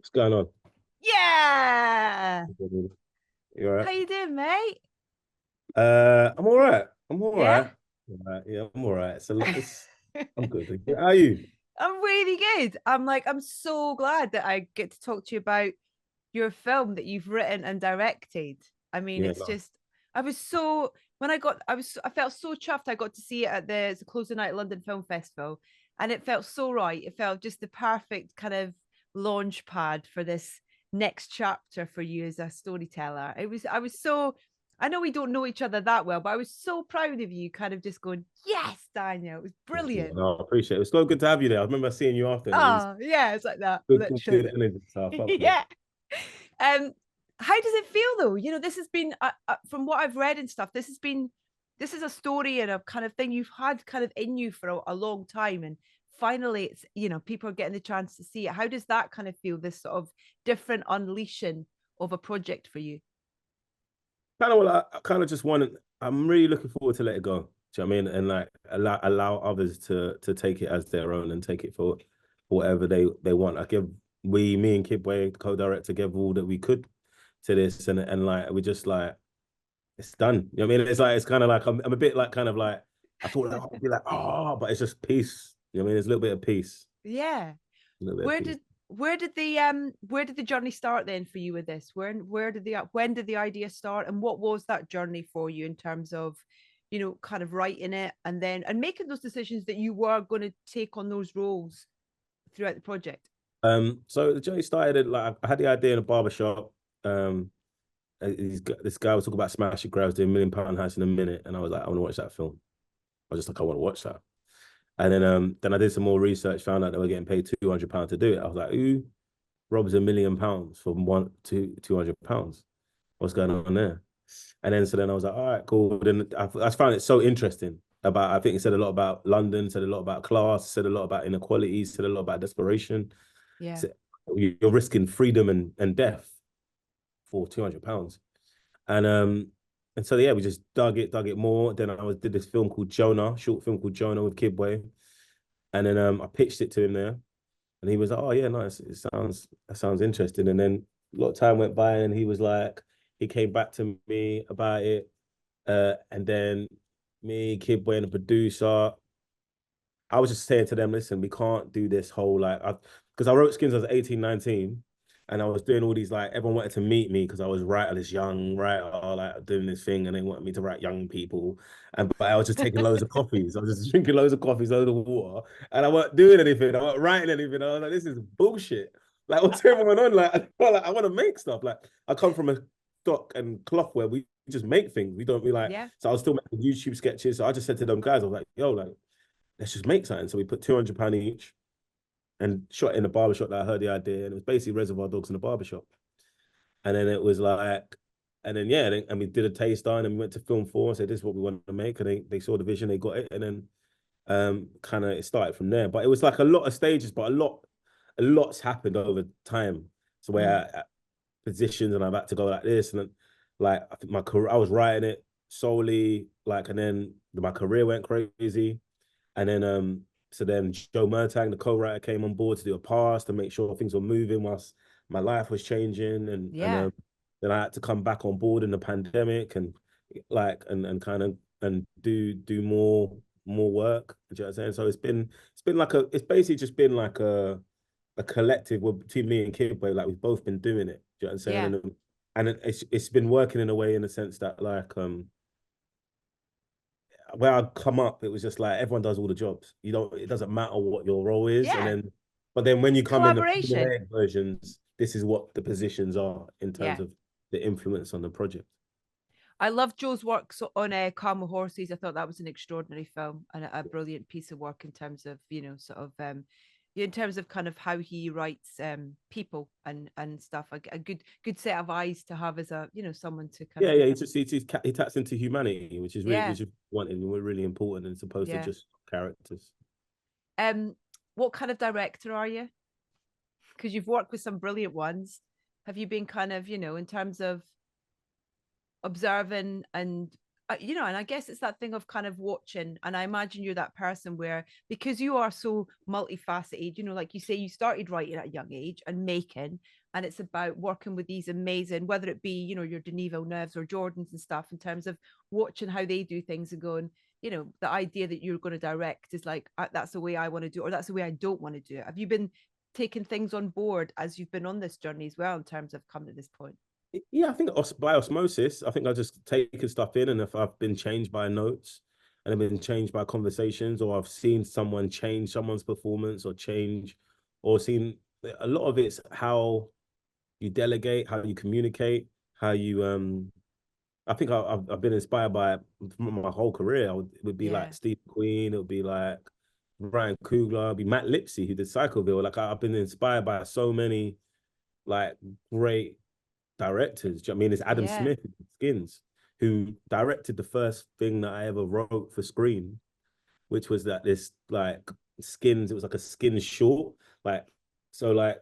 What's going on? Yeah. You all right? How you doing, mate? I'm all right. I'm all Yeah. right. All right. Yeah, I'm all right. I'm good. How are you? I'm really good. I'm so glad that I get to talk to you about your film that you've written and directed. I mean, Yeah, it's no. just I was so when I got I felt so chuffed. I got to see it at the closing night London Film Festival, and it felt so right. It felt just the perfect kind of launch pad for this next chapter for you as a storyteller. I was so I know we don't know each other that well, but I was so proud of you, kind of just going, yes, Daniel. It was Thank you. brilliant. No, I appreciate it. It's so good to have you there. I remember seeing you after, and it was Oh, yeah, it's like that, good literally. energy. So I fuck with it. Yeah. Um, how does it feel though? You know, this has been from what I've read and stuff. This is a story and a kind of thing you've had kind of in you for a long time, and finally, it's people are getting the chance to see it. How does that kind of feel? This sort of different unleashing of a project for you? Kind of what I kind of just want. I'm really looking forward to let it go. Do you know what I mean? And like allow others to take it as their own and take it for whatever they want. I give me and Kidway, co-director, gave all that we could to this, and like we just like it's done. You know what I mean? It's like it's kind of like I'm a bit like kind of like I thought like, I'd be like, oh, but it's just peace. You know what I mean? There's a little bit of peace. Yeah. A little bit of Where peace. did where did the journey start then for you with this? Where did the when did the idea start, and what was that journey for you in terms of, kind of writing it and then and making those decisions that you were going to take on those roles throughout the project? So the journey started like I had the idea in a barber shop. This guy was talking about smash and grabs doing £1 million heist in a minute, and I was like, I want to watch that film. I was just like, I want to watch that. And then I did some more research, found out they were getting paid £200 to do it. I was like, who robs £1 million from £200? What's going on there? And then I was like, all right, cool. Then I found it so interesting about. I think it said a lot about London, said a lot about class, said a lot about inequality, said a lot about desperation. Yeah. So you're risking freedom and death for £200. And so yeah, we just dug it more. Then did this film called Jonah, short film called Jonah with Kidway. And then I pitched it to him there, and he was like, "Oh yeah, nice. That sounds interesting." And then a lot of time went by, and he came back to me about it. And then me, Kidway, and the producer, I was just saying to them, listen, we can't do this whole like, because I wrote Skins as 18, 19, and I was doing all these like, everyone wanted to meet me because I was writer, this young writer, like doing this thing, and they wanted me to write young people. But I was just taking loads of coffees. I was just drinking loads of coffees, loads of water, and I wasn't doing anything. I wasn't writing anything. I was like, this is bullshit. Like, what's going on? I want to make stuff. Like, I come from a stock and cloth where we just make things. We don't be like, Yeah. so I was still making YouTube sketches. So I just said to them guys, I was like, yo, like, let's just make something. So we put £200 each and shot in the barbershop that I heard the idea. And it was basically Reservoir Dogs in the barbershop. And then it was like, and then, yeah, and we did a taste on and we went to Film 4 and said, this is what we want to make. And they saw the vision, they got it. And then kind of it started from there. But it was like a lot of stages, but a lot's happened over time. So Mm. where positions and I've had to go like this. And then, like, I think my career, I was writing it solely, like, and then my career went crazy. And then so then Joe Murtagh, the co-writer, came on board to do a pass to make sure things were moving whilst my life was changing. And Yeah. then I had to come back on board in the pandemic and like and kind of and do more work. Do you know what I'm saying? So it's been like it's basically just been like a collective between me and Kidway, like we've both been doing it. Do you know what I'm saying? Yeah. And it's been working in a way in the sense that like where I come up, it was just like everyone does all the jobs. You don't. It doesn't matter what your role is, Yeah. but then when you It's come in the collaboration. formulaic versions, this is what the positions are in terms Yeah. of the influence on the project. I love Joe's work on Calm Horses. I thought that was an extraordinary film and a brilliant piece of work in terms of, sort of in terms of kind of how he writes people and stuff. A good set of eyes to have as a, someone to kind Yeah, of yeah. He taps into humanity, yeah, which is wanted and we're really important as opposed to yeah. just characters. Um, what kind of director are you? Because you've worked with some brilliant ones. Have you been kind of, in terms of observing and You know, and I guess it's that thing of kind of watching, and I imagine you're that person where, because you are so multifaceted, you know, like you say, you started writing at a young age and making, and it's about working with these amazing, whether it be, you know, your Denis Villeneuves or Jordans and stuff, in terms of watching how they do things and going, you know, the idea that you're going to direct is like, that's the way I want to do it, or that's the way I don't want to do it. Have you been taking things on board as you've been on this journey as well, in terms of coming to this point? Yeah, I think by osmosis, I think I just taken stuff in, and if I've been changed by notes and I've been changed by conversations, or I've seen someone change someone's performance or change, or seen a lot of it's how you delegate, how you communicate, how you I think I've been inspired by it from my whole career. It would be like Yeah. Steve Queen, it would be like Ryan Coogler, it'd be Matt Lipsey who did Cycleville. Like I've been inspired by so many like great directors. Do you know what I mean? It's Adam Yeah. Smith, Skins, who directed the first thing that I ever wrote for screen, which was that this like Skins, it was like a Skins short. Like, so like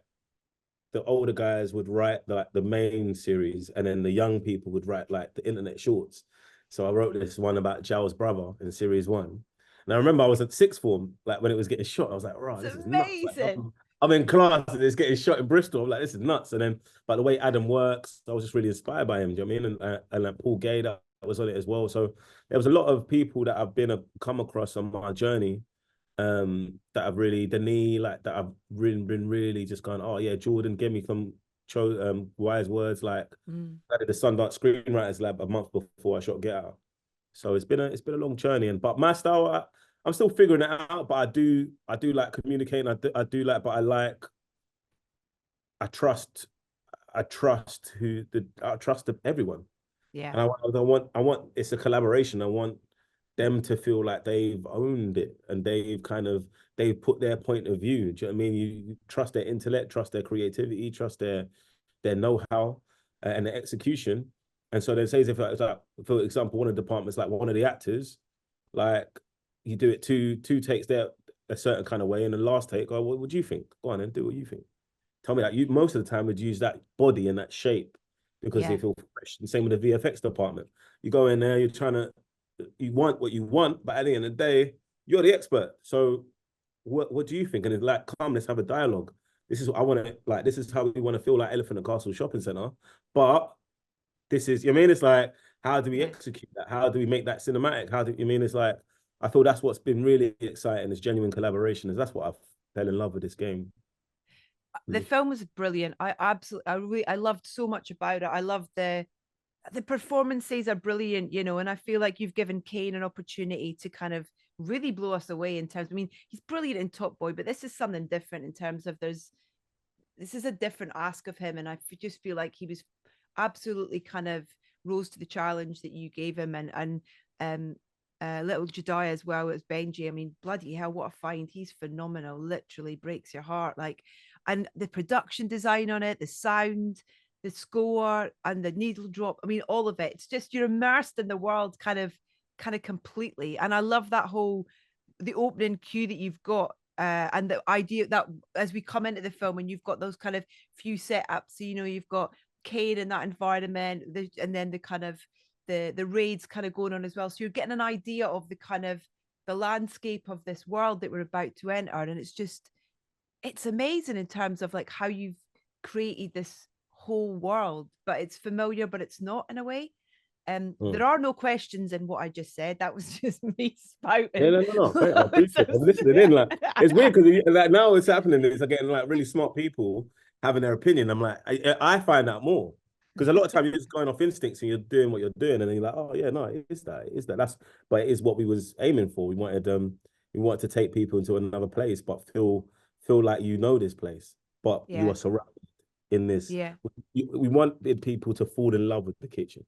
the older guys would write like the main series, and then the young people would write like the internet shorts. So I wrote this one about Zhao's brother in series one. And I remember I was at sixth form, like when it was getting shot. I was like, right, It's this is nuts. Like amazing. I'm in class and it's getting shot in Bristol. I'm like, this is nuts. And then, but the way Adam works, I was just really inspired by him. Do you know what I mean? And like Paul Gay that was on it as well. So there was a lot of people that I've been come across on my journey, that I've really Denis, like that I've really been really just going, oh yeah, Jordan gave me some wise words. Like Mm. I did the Sundance Screenwriters Lab a month before I shot Get Out. So it's been a long journey, and but my style, I'm still figuring it out. But I do like communicating. I do like, but I trust I trust everyone. Yeah. And I want it's a collaboration. I want them to feel like they've owned it and they've put their point of view. Do you know what I mean? You trust their intellect, trust their creativity, trust their know-how, and their execution. And so then say if like, for example, one of the departments, like one of the actors, like you do it two takes there a certain kind of way, and the last take, oh, what would you think? Go on and do what you think. Tell me that you most of the time would use that body and that shape because they Yeah. feel fresh. The same with the VFX department. You go in there, you want what you want, but at the end of the day, you're the expert. So what do you think? And it's like, come, let's have a dialogue. This is what I want to like. This is how we want to feel like Elephant and Castle Shopping Center. But this is, you know what I mean, it's like, how do we Yeah. execute that? How do we make that cinematic? How do you mean? It's like, I feel that's what's been really exciting is genuine collaboration. Is that's what I fell in love with this game. The Mm. film was brilliant. I absolutely, I loved so much about it. I loved the performances are brilliant, you know, and I feel like you've given Kane an opportunity to kind of really blow us away in terms. I mean, he's brilliant in Top Boy, but this is something different in terms of this is a different ask of him, and just feel like he was absolutely kind of rose to the challenge that you gave him, and um little Jediah as well as Benji. I mean, bloody hell, what a find! He's phenomenal. Literally breaks your heart. Like, and the production design on it, the sound, the score, and the needle drop. I mean, all of it. It's just you're immersed in the world, kind of completely. And I love that whole the opening cue that you've got, and the idea that as we come into the film and you've got those kind of few setups, so, you know, you've got Cade in that environment, and then the kind of the raids kind of going on as well. So you're getting an idea of the kind of the landscape of this world that we're about to enter, and it's amazing in terms of like how you've created this whole world, but it's familiar, but it's not in a way. Mm. There are no questions in what I just said. That was just me Yeah, spouting. no, no, no. Great. I appreciate it. I'm listening in. Like, it's weird because like now it's happening. It's like getting like really smart people having their opinion. I'm like, I find out more because a lot of time you're just going off instincts and you're doing what you're doing, and then you're like, oh yeah, no, it is that, it is that. But it is what we was aiming for. We wanted to take people into another place, but feel like you know this place, but you Yeah, are surrounded in this. yeah, We wanted people to fall in love with the kitchen.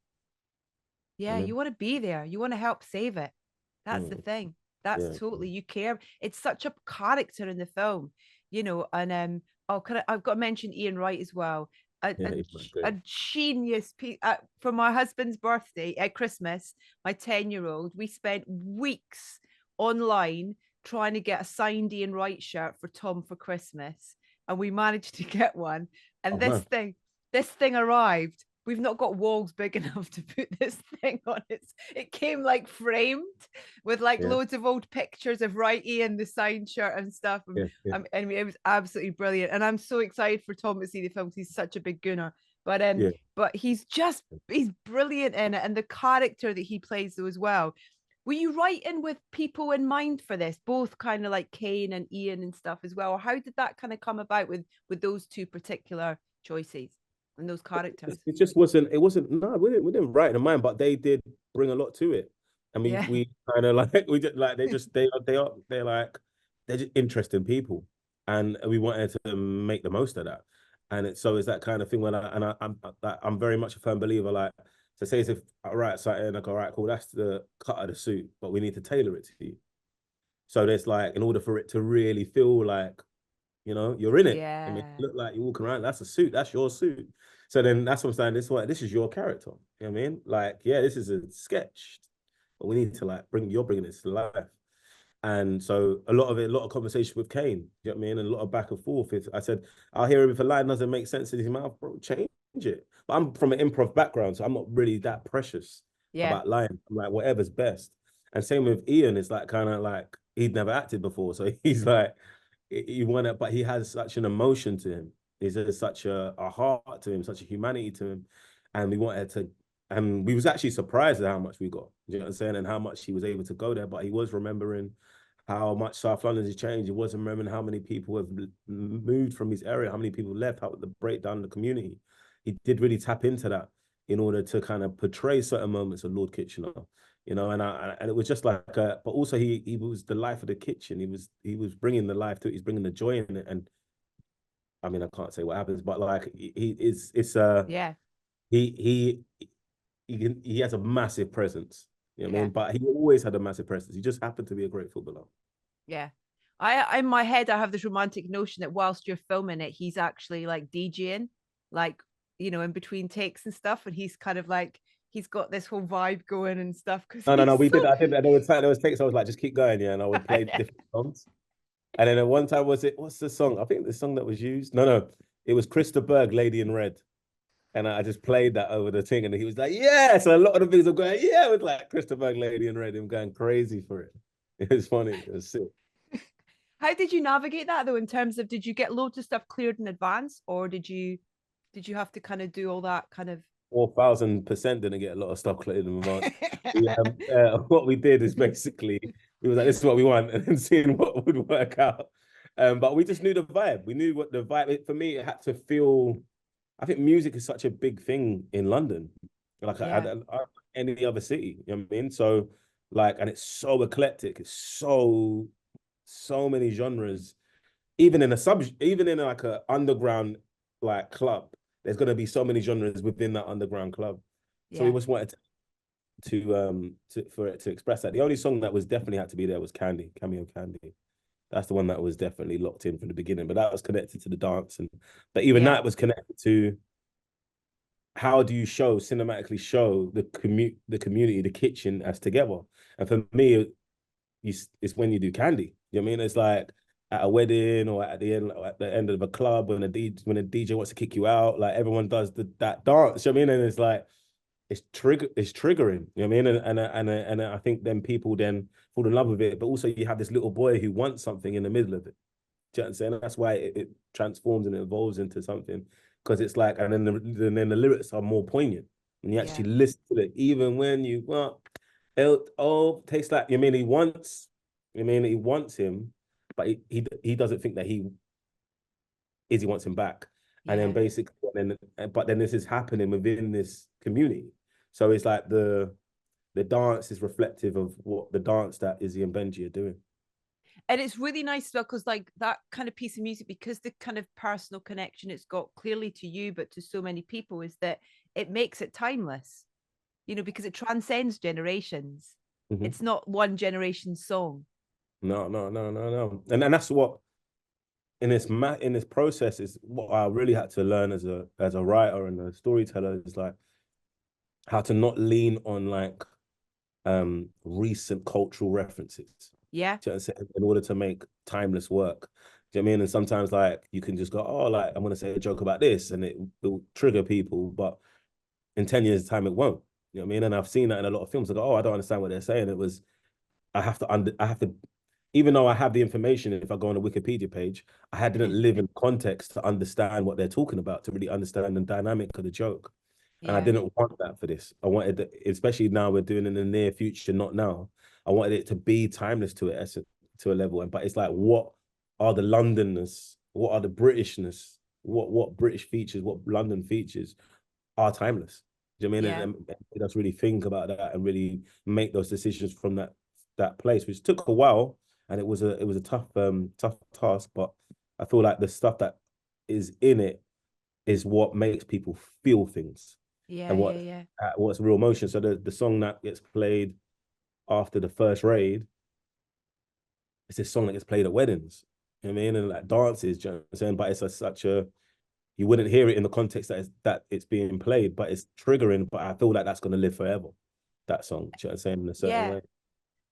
You yeah. know? You want to be there. You want to help save it. That's the Mm, thing. That's yeah, totally you care. It's such a character in the film, you know. And I've got to mention Ian Wright as well. yeah, it's not A great. genius for my husband's birthday at Christmas. My 10-year-old, we spent weeks online trying to get a signed Ian Wright shirt for Tom for Christmas, and we managed to get one. And Oh man. this thing arrived. we've not got walls big enough to put this thing on. It came like framed with like Yeah, loads of old pictures of Right Ian, the signed shirt and stuff. yeah, yeah, Anyway, it was absolutely brilliant. And I'm so excited for Tom to see the film. He's such a big gooner. yeah. But he's brilliant in it. And the character that he plays though as well. Were you writing with people in mind for this, both kind of like Kane and Ian and stuff as well? Or how did that kind of come about with those two particular choices and those characters? It just wasn't. It wasn't. No, we didn't write in mind, but they did bring a lot to it, and we Yeah. we kind of like we did like they're like they're just interesting people, and we wanted to make the most of that, and it's that kind of thing when I'm very much a firm believer like to say as if all right something like all right cool that's the cut of the suit, but we need to tailor it to you. So there's like in order for it to really feel like you're in it. I mean, Yeah. look like you're walking around. That's a suit. That's your suit. So then that's what I'm saying. This is your character. You know what I mean? Like, yeah, this is a sketch, but we need to like you're bringing this to life. And so a lot of conversation with Kane. You know what I mean? And a lot of back and forth. If I said, I'll hear him if a line doesn't make sense in his mouth, bro, change it. But I'm from an improv background, so I'm not really that precious Yeah. about lying. I'm like, whatever's best. And same with Ian, it's like kind of like he'd never acted before. So he's like, he want it, but he has such an emotion to him. There's such a heart to him, such a humanity to him. And we wanted to, and we was actually surprised at how much we got. You know what I'm saying? And how much he was able to go there. But he was remembering how much South London has changed. He was remembering how many people have moved from his area, how many people left, how the breakdown of the community. He did really tap into that in order to kind of portray certain moments of Lord Kitchener. And it was just like, but also he was the life of the kitchen. He was bringing the life to it. He's bringing the joy in it. And I mean, I can't say what happens, but like it's Yeah. he he has a massive presence. You know what I Yeah. mean? But he always had a massive presence. He just happened to be a great footballer. Yeah. I in my head I have this romantic notion that whilst you're filming it, he's actually like DJing, like, in between takes and stuff. And he's kind of like he's got this whole vibe going and stuff because No, no, no. he's We did. so I did. There was takes. I was like, just keep going, yeah. And I would play different songs. And then at one time, what's the song? I think the song that was used. No, no, it was Krista Berg, Lady in Red. And I just played that over the thing, and he was like, "Yeah." So a lot of the things I'm going, "Yeah," with like Krista Berg, Lady in Red. I'm going crazy for it. It was funny. It was sick. How did you navigate that though, in terms of did you get loads of stuff cleared in advance, or did you have to kind of do all that kind of 4,000% didn't get a lot of stuff cleared in advance. What we did is basically we was like, "This is what we want," and then seeing what would work out. But we just knew the vibe. We knew what the vibe. For me, it had to feel. I think music is such a big thing in London, like Yeah. any other city. You know what I mean? So like, and it's so eclectic. It's so many genres. Even in like a underground like club, there's gonna be so many genres within that underground club. So we Yeah. just wanted for it to express that. The only song that was definitely had to be there was Candy, Cameo Candy. That's the one that was definitely locked in from the beginning, but that was connected to the dance, but even Yeah. that was connected to how do you cinematically show the community, the kitchen as together. And for me, it's when you do Candy. You know what I mean? It's like at a wedding or at the end of a club when a DJ wants to kick you out, like everyone does that dance. You know what I mean? And it's like it's triggering. You know what I mean? And I think then people then fall in love with it. But also you have this little boy who wants something in the middle of it. Do you know what I'm saying? That's why it transforms and it evolves into something. Because it's like, and then the lyrics are more poignant. And you Yeah. actually listen to it, even when you tastes like, you mean he wants, he wants him, but he doesn't think that he wants him back. And then Yeah. basically, but then this is happening within this community. So it's like the dance is reflective of what the dance that Izzy and Benji are doing. And it's really nice as well because like that kind of piece of music, because the kind of personal connection it's got clearly to you but to so many people, is that it makes it timeless, because it transcends generations. Mhm. It's not one generation's song. No, no, no, no, no. And that's what in this process is what I really had to learn as a writer and a storyteller is like how to not lean on like recent cultural references. Yeah. Do you know what I'm saying? In order to make timeless work. Do you know what I mean? And sometimes like you can just go, oh, like I'm gonna say a joke about this and it will trigger people, but in 10 years' time, it won't. You know what I mean? And I've seen that in a lot of films. I go, oh, I don't understand what they're saying. It was, I have to, even though I have the information, if I go on a Wikipedia page, didn't live in context to understand what they're talking about, to really understand the dynamic of the joke. And I Yeah, didn't want that for this. I wanted, especially now we're doing in the near future, not now. I wanted it to be timeless to it to a level. And but it's like, what are the Londonness? What are the Britishness? What British features? What London features are timeless? Do you know what I mean? yeah, And it does really think about that and really make those decisions from that place, which took a while, and it was a tough task. But I feel like the stuff that is in it is what makes people feel things yeah, and yeah, yeah, what's real emotion. So the song that gets played after the first raid, it's a song that gets played at weddings. You know what I mean? And like dances, you know what I'm saying? But such a, you wouldn't hear it in the context that it's being played, but it's triggering. But I feel like that's gonna live forever. That song, you know what I'm saying, in a certain yeah. way.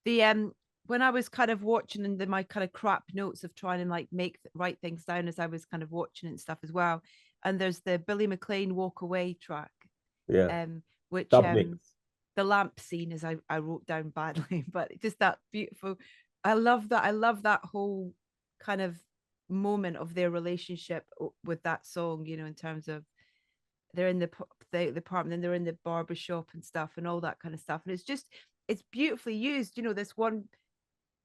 The when I was kind of watching and my kind of crap notes of trying to like write things down as I was kind of watching and stuff as well. And there's the Billy McLean Walk Away track, Yeah. um, which Dub mix. the lamp scene as I wrote down badly, but just that beautiful. I love that. I love that whole kind of moment of their relationship with that song, you know, in terms of they're in the apartment and they're in the barber shop and stuff and all that kind of stuff. And it's just it's beautifully used, you know, this one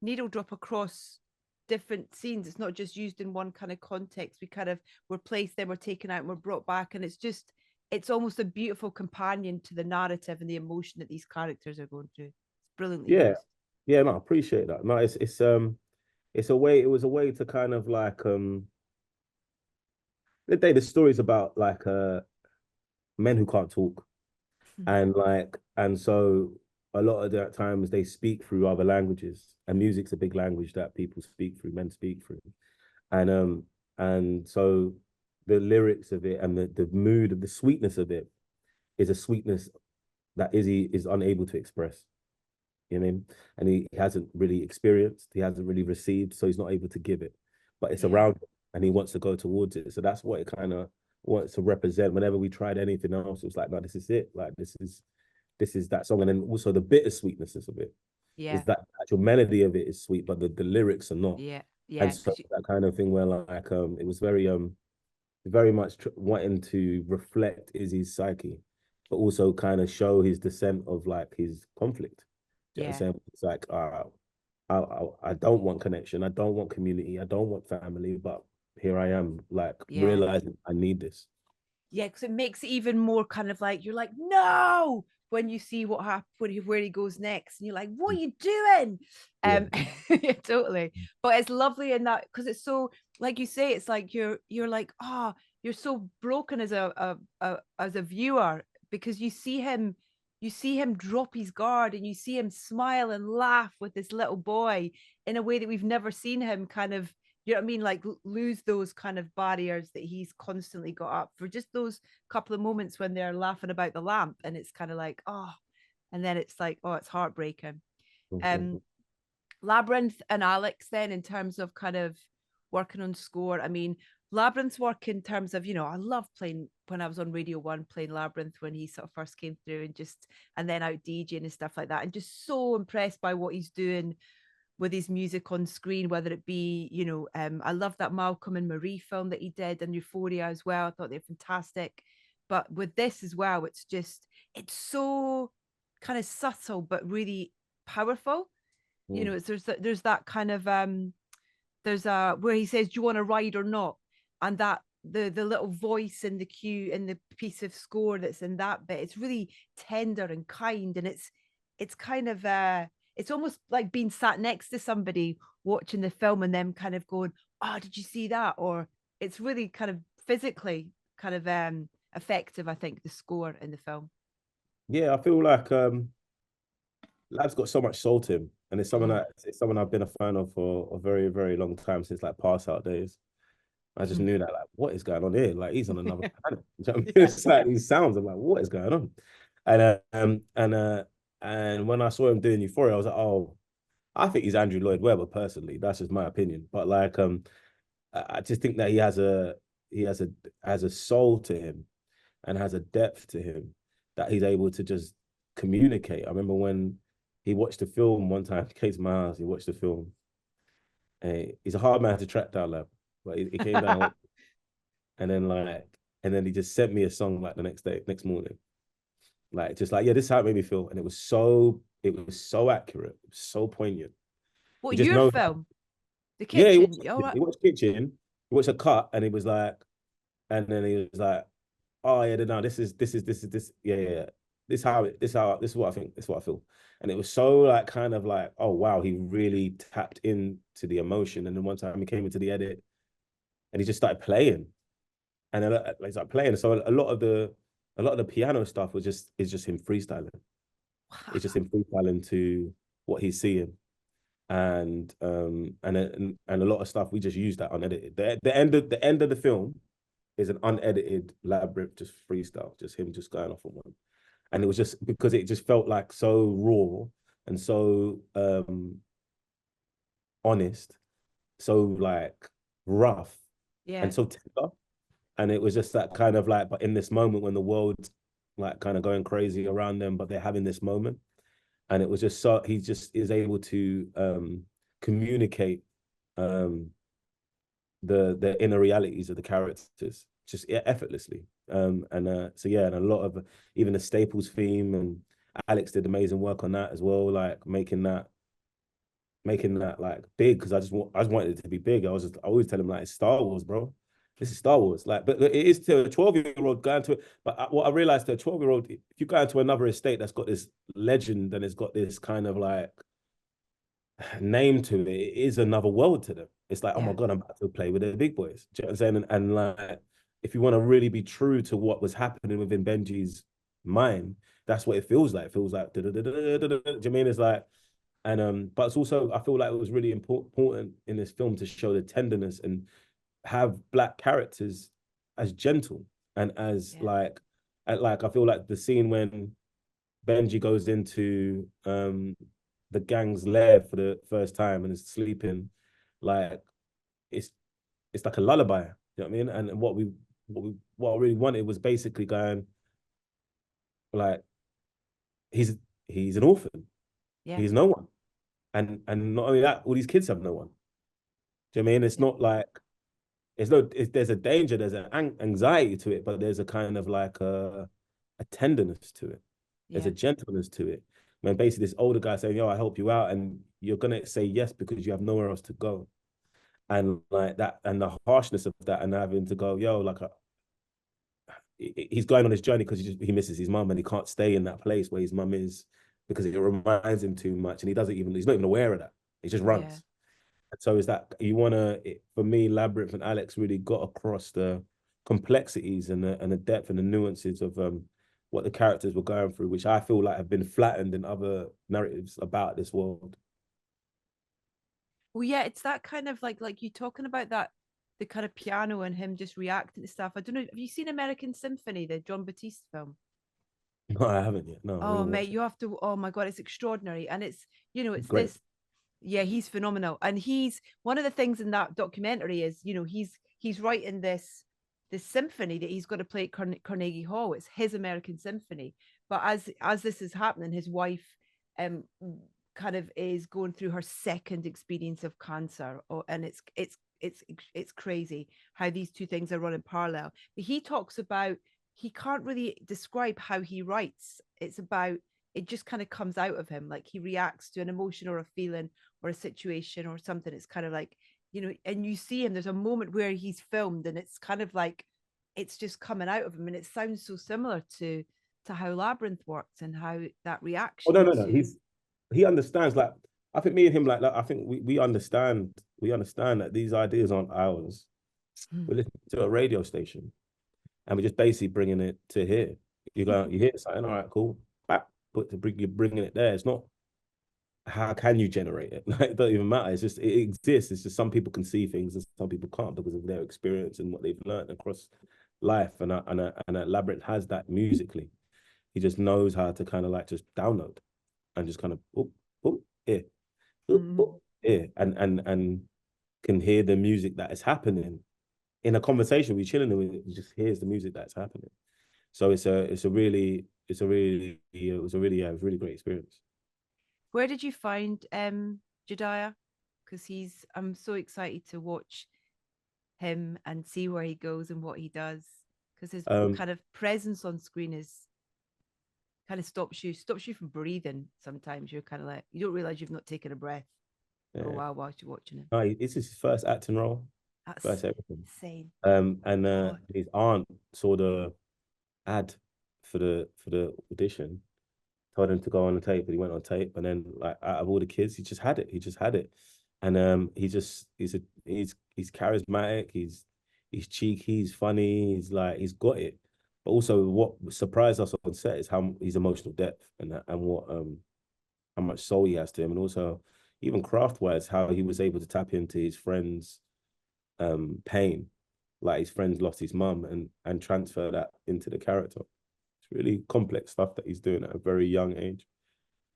needle drop across different scenes. It's not just used in one kind of context. We kind of were placed, then we're taken out and we're brought back. And it's almost a beautiful companion to the narrative and the emotion that these characters are going through. It's brilliantly Yeah. used. Yeah, no, I appreciate that. No, it's a way, it was a way to kind of like the stories about like men who can't talk. And like, and so a lot of the times they speak through other languages, and music's a big language that people speak through, men speak through. And so the lyrics of it and the mood of the sweetness of it is a sweetness that Izzy is unable to express. You know what I mean? And he hasn't really experienced, he hasn't really received, so he's not able to give it. But it's Yeah, around him and he wants to go towards it. So that's what it kind of wants to represent. Whenever we tried anything else, it was like, no, this is it. Like this is that song. And then also the bittersweetness of it is yeah, that actual melody of it is sweet, but the lyrics are not. yeah, And yeah. so that kind of thing where like it was very much wanting to reflect Izzy's psyche, but also kind of show his descent of like his conflict. Do you know what I'm Yeah, saying? It's like, I don't want connection, I don't want community, I don't want family, but here I am, like yeah. realizing I need this. Yeah, because it makes it even more kind of like you're like, no, when you see what happened where he goes next, and you're like, what are you doing? Yeah, Yeah, totally. But it's lovely in that because it's so like you say, it's like you're like, oh, you're so broken as as a viewer because you see him drop his guard and you see him smile and laugh with this little boy in a way that we've never seen him kind of, you know what I mean? Like lose those kind of barriers that he's constantly got up for just those couple of moments when they're laughing about the lamp. And it's kind of like, oh, and then it's like, oh, it's heartbreaking. mhm. Um, Labyrinth and Alex, then in terms of kind of working on score, I mean, Labyrinth's work in terms of, you know, I love playing when I was on Radio One, playing Labyrinth when he sort of first came through and then out DJing and stuff like that. And just so impressed by what he's doing with his music on screen, whether it be, you know, I love that Malcolm and Marie film that he did and Euphoria as well. I thought they're fantastic. But with this as well, it's so kind of subtle, but really powerful. You know, Mm. there's that kind of there's where he says, do you want to ride or not? And that the little voice in the cue in the piece of score that's in that bit, it's really tender and kind. And it's kind of it's almost like being sat next to somebody watching the film and them kind of going, oh, did you see that? Or it's really kind of physically kind of effective, I think, the score in the film. Yeah, I feel like Lad's got so much soul to him, and Mm. it's someone I've been a fan of for a very very long time, since like Pass Out days. I just knew that, like, what is going on here? Like, he's on another planet. You know what I mean? Yeah. It's like these sounds. I'm like, what is going on? And and when I saw him doing Euphoria, I was like, oh, I think he's Andrew Lloyd Webber personally. That's just my opinion. But like, I just think that he has a soul to him and has a depth to him that he's able to just communicate. I remember when he watched the film one time, he came to my house, he watched the film. And he's a hard man to track down, lab. But he came down and then he just sent me a song like the next morning. Like just like, yeah, this is how it made me feel. And it was so accurate, it was so poignant. He What, just your knows. film? The Yeah, Kitchen? All right. He watched Kitchen, he watched a cut, and he was like, and then he was like, oh yeah, no, this, yeah, yeah, yeah. This is what I think, this is what I feel. And it was so like kind of like, oh wow, he really tapped into the emotion. And then one time he came into the edit and he just started playing. And then like, started playing. So a lot of the piano stuff is just him freestyling. It's just him freestyling to what he's seeing. And a lot of stuff we just use that unedited. The end of the film is an unedited Labyrinth, just freestyle, just him just going off on one. And it was just because it just felt like so raw and so honest, so like rough Yeah. and so tender. And it was just that kind of like, but in this moment when the world's like kind of going crazy around them, but they're having this moment. And it was just so he just is able to communicate um the inner realities of the characters just effortlessly. So yeah, and a lot of even the Staples theme, and Alex did amazing work on that as well, like making that like big, because I just wanted it to be big. I always tell him like, it's Star Wars, bro. This is Star Wars. Like, but it is to a 12-year-old going to it. But what I realized to a 12-year-old, if you go into another estate that's got this legend and it's got this kind of like name to it, it is another world to them. It's like, oh my Yeah. God, I'm about to play with the big boys. Do you know what I'm saying? And like, if you want to really be true to what was happening within Benji's mind, that's what it feels like. It feels like, do you know what I mean? It's like, but it's also, I feel like it was really important in this film to show the tenderness and have black characters as gentle and as Yeah. like I feel like the scene when Benji goes into the gang's lair for the first time and is sleeping, like it's it's like a lullaby. You know what I mean? And what I really wanted was basically going like he's he's an orphan. Yeah. He's no one. And not only that, all these kids have no one. Do you know what I mean? It's Yeah. not like there's a danger, there's an anxiety to it, but there's a kind of like a tenderness to it. There's Yeah. a gentleness to it. When basically this older guy saying, "Yo, I help you out," and you're gonna say yes because you have nowhere else to go, and like that, and the harshness of that, and having to go, "Yo, like he's going on his journey because he misses his mum and he can't stay in that place where his mum is because it reminds him too much, and he's not even aware of that. He just Yeah. runs. So is that you want to, for me, Labyrinth and Alex really got across the complexities and the depth and the nuances of what the characters were going through, which I feel like have been flattened in other narratives about this world. Well, yeah, it's that kind of like you talking about that, the kind of piano and him just reacting to stuff. I don't know. Have you seen American Symphony, the John Batiste film? No, I haven't yet. No, I really Oh, want to mate, watch it. you have to. Oh my God, it's extraordinary. And it's Great. this. Yeah, he's phenomenal. And he's one of the things in that documentary is, he's writing this symphony that he's got to play at Carnegie Hall. It's his American Symphony. But as this is happening, his wife um kind of is going through her second experience of cancer. And it's crazy how these two things are running parallel. But he talks about, he can't really describe how he writes. It's about, it just kind of comes out of him, like he reacts to an emotion or a feeling or a situation or something. It's kind of like, and you see him, there's a moment where he's filmed and it's kind of like it's just coming out of him, and it sounds so similar to how Labyrinth works and how that Oh no, reaction no, no. to. He understands. Like I think me and him, like I think we understand. We understand that these ideas aren't ours. Hmm. We're listening to a radio station, and we're just basically bringing it to here. You go, you hear something, all right, cool. Back, you're bringing it there. It's not how can you generate it? Like, it doesn't even matter. It's just it exists. It's just some people can see things and some people can't because of their experience and what they've learned across life. And Labyrinth has that musically. He just knows how to kind of like just download and just kind of here, Mm-hmm. here, and can hear the music that is happening in a conversation. We chilling and he just hears the music that's happening. So it was a really great experience. Where did you find Jediah? Because I'm so excited to watch him and see where he goes and what he does. Because his Um, kind of presence on screen is kind of stops you from breathing. Sometimes you're kind of like you don't realize you've not taken a breath for a yeah. while whilst you're watching him. No, it's his first acting role, That's first everything. insane. And God. his aunt saw the ad for the audition, told him to go on the tape, and he went on tape. And then, like, out of all the kids, he just had it. He just had it. And he's charismatic. He's cheeky. He's funny. He's got it. But also, what surprised us on set is how his emotional depth and what how much soul he has to him, and also even craft wise, how he was able to tap into his friends' pain, like his friends lost his mum, and transfer that into the character. It's really complex stuff that he's doing at a very young age.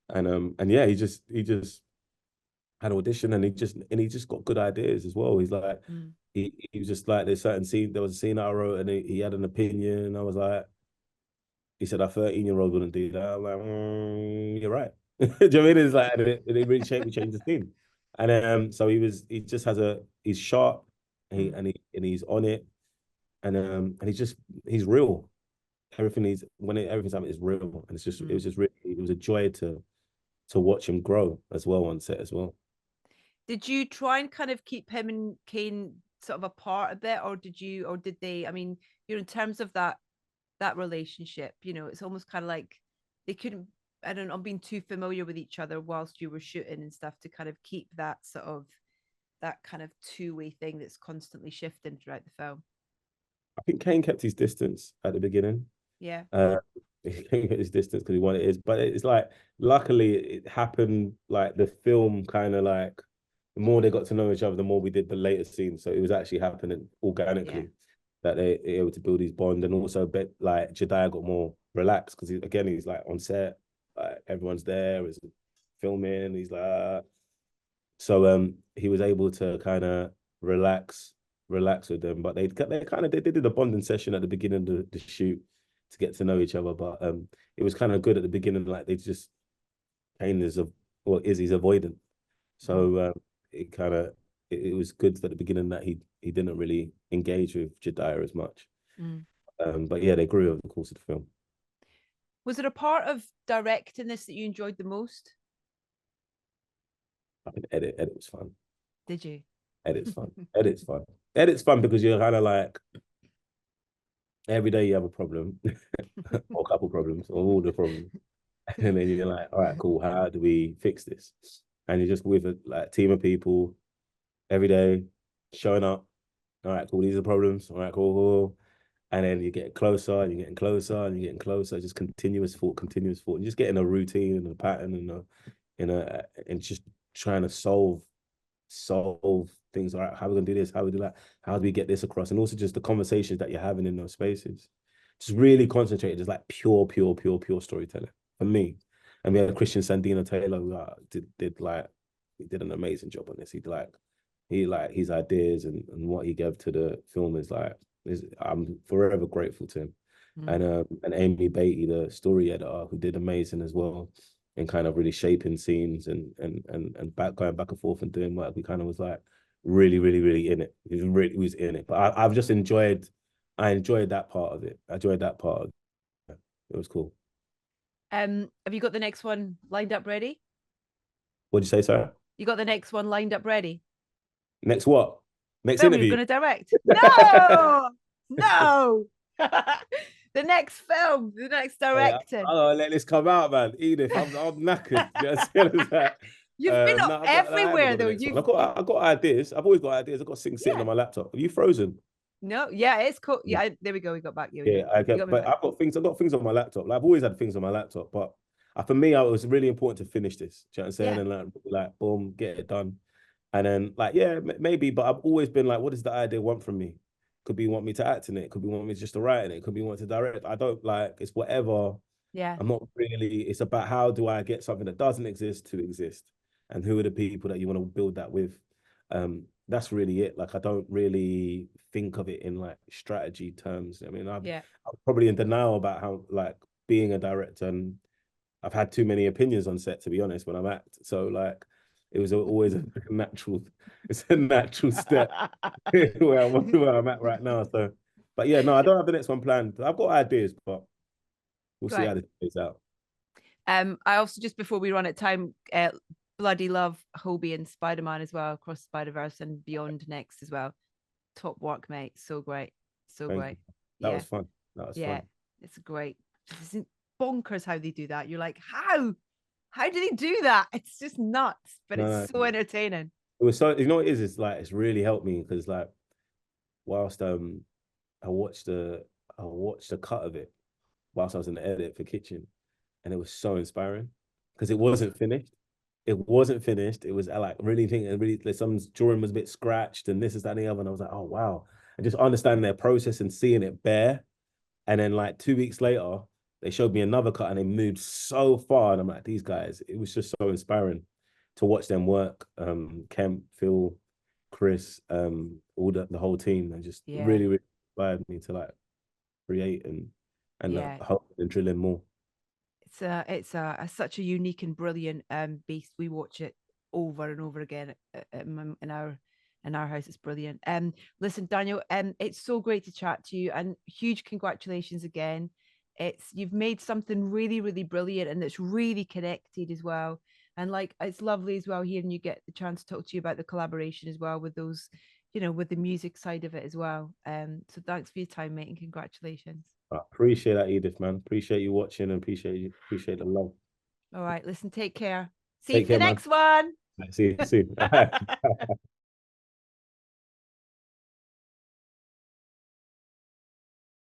And yeah, he just had an audition, and he just got good ideas as well. He's like Mm. he was just like there was a scene I wrote, and he had an opinion, and I was like, he said a 13-year-old wouldn't do that. I'm like, you're right. Do you know what I mean? It's like, and it really changed the scene. And so he just has he's sharp, Mm. and he's on it, and he's real. Everything's happening is real, and it was Mm. just really, it was a joy to watch him grow as well on set as well. Did you try and kind of keep him and Kane sort of apart a bit, or did they? I mean, in terms of that relationship, it's almost kind of like they couldn't. I don't know, being too familiar with each other whilst you were shooting and stuff to kind of keep that kind of two-way thing that's constantly shifting throughout the film. I think Kane kept his distance at the beginning. Yeah, Uh, he kept his distance because he wanted his, but it's like luckily it happened like the film kind of like the more they got to know each other, the more we did the later scenes. So it was actually happening yeah, organically that they were able to build his bond, and also bet like Jediah got more relaxed because again he's like on set, like everyone's there, is filming. He's like, so he was able to kind of relax with them. But they did a bonding session at the beginning of the shoot to get to know each other. But it was kind of good at the beginning, like they just Kane is of well Izzy's avoidant. mm, So it kind of it was good at the beginning that he didn't really engage with Jediah as much. mm. But yeah, they grew over the course of the film. Was it a part of directing this that you enjoyed the most? I think edit was fun. Did you? Edit's fun. Edit's fun. Edit's fun because you're kind of like every day you have a problem or a couple problems or all the problems. And then you're like, all right, cool. How do we fix this? And you're just with a like team of people every day, showing up. All right, cool. These are the problems. All right, cool, cool. And then you get closer, and you're getting closer, and you're getting closer. Just continuous thought, and just getting a routine and a pattern and just trying to solve things. All right, how are we gonna do this? How we do that? How do we get this across? And also just the conversations that you're having in those spaces. Just really concentrated. Just like pure storytelling for me. And we had Christian Sandino Taylor who he did an amazing job on this. He like his ideas and what he gave to the film I'm forever grateful to him. Mm. And Amy Beatty, the story editor, who did amazing as well, and kind of really shaping scenes and going back and forth and doing work. We kind of was like really in it. He was in it. But I've just I enjoyed that part of it. I enjoyed that part of it. It was cool. Have you got the next one lined up ready? What'd you say, Sarah? You got the next one lined up ready? Next what? Next Film you're interview. going to direct? No, no. The next film, the next Hey, directing. let this come out, man. Edith, I'm knackered. You know what I'm saying? You've been No, I haven't everywhere got the though. next one. You've I got ideas. I've always got ideas. I've got things sitting yeah. on my laptop. Are you frozen? No, yeah, it's cool. Yeah, there we go. We got back. Yeah, we Yeah, got I you get, got me but back. I've got things on my laptop. Like, I've always had things on my laptop, but for me, it was really important to finish this. Do you know what I'm saying? Yeah, And like, boom, get it done. And then, like, yeah, maybe, but I've always been like, what does the idea want from me? Could be want me to act in it. Could be want me just to write in it. Could be want to direct. I don't like. It's whatever. yeah. I'm not really. It's about how do I get something that doesn't exist to exist, and who are the people that you want to build that with. that's really it. Like I don't really think of it in like strategy terms. I mean, Yeah. I'm probably in denial about how like being a director, and I've had too many opinions on set to be honest when I'm act. So like it was always a natural, it's a natural step where I'm at right now. So, but yeah, no, I don't have the next one planned. I've got ideas, but we'll see Great. how this plays out. I also, just before we run out of time, bloody love Hobie and Spider-Man as well, across Spider-Verse and beyond next as well. Top work, mate. So great. So Thank you. great. That Yeah. was fun. That was Yeah. fun. It's great. It's bonkers how they do that. You're like, how? How do they do that? It's just nuts, but it's No, so entertaining. it was so, you know what it is? It's like it's really helped me because like whilst I watched the I watched a cut of it whilst I was in the edit for Kitchen, and it was so inspiring because it wasn't finished. It wasn't finished. It was I like really thinking really like, some drawing was a bit scratched and this is that and the other, and I was like, oh wow, and just understanding their process and seeing it bare. And then like 2 weeks later, they showed me another cut and they moved so far, and I'm like, these guys, it was just so inspiring to watch them work. Kemp, Phil, Chris, all the whole team, and just Yeah. really, really inspired me to like create and Yeah. hope and drill in more. It's such a unique and brilliant beast. We watch it over and over again in our house. It's brilliant. Listen, Daniel, it's so great to chat to you, and huge congratulations again. You've made something really, really brilliant, and it's really connected as well. And like it's lovely as well hearing you get the chance to talk to you about the collaboration as well with those, with the music side of it as well. So thanks for your time, mate, and congratulations. I appreciate that, Edith, man. Appreciate you watching and appreciate the love. All right, listen, take care. See you Take for the care, man. next one. See you soon.